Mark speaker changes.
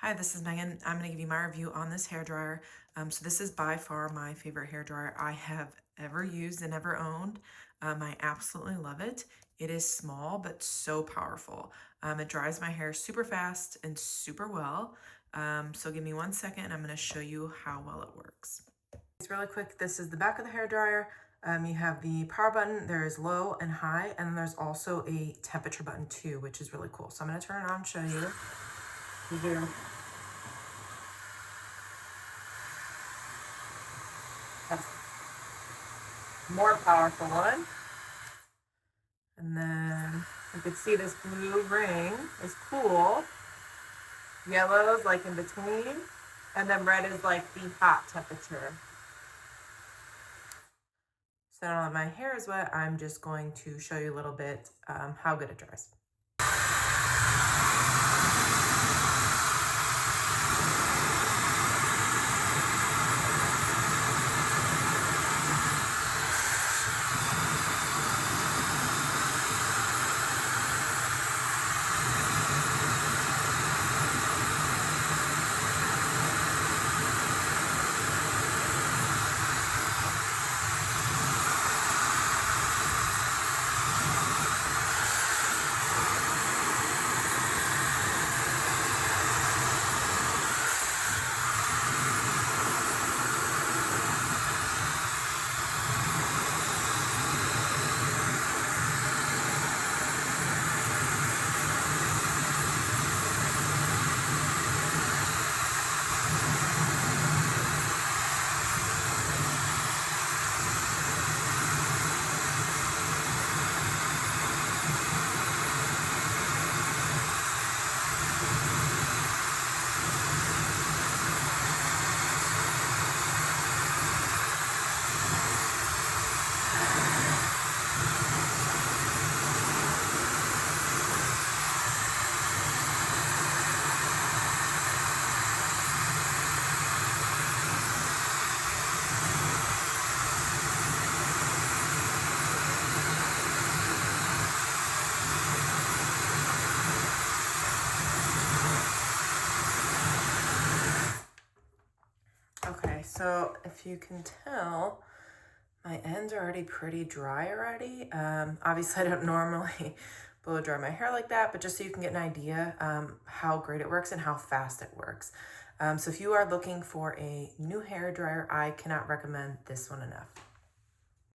Speaker 1: Hi, this is Megan. I'm going to give you my review on this hairdryer. So this is by far my favorite hairdryer I have ever used and ever owned. I absolutely love it. It is small but so powerful. It dries my hair super fast and super well. So give me 1 second and I'm going to show you how well it works. It's really quick. This is the back of the hairdryer. You have the power button. There is low and high, and then there's also a temperature button too, which is really cool. So I'm going to turn it on and show you. Here. That's more powerful one. And then you can see this blue ring is cool. Yellow is like in between. And then red is like the hot temperature. So now that my hair is wet, I'm just going to show you a little bit how good it dries. Okay, so if you can tell, my ends are already pretty dry already. Obviously I don't normally blow dry my hair like that, but just so you can get an idea how great it works and how fast it works. So if you are looking for a new hair dryer, I cannot recommend this one enough.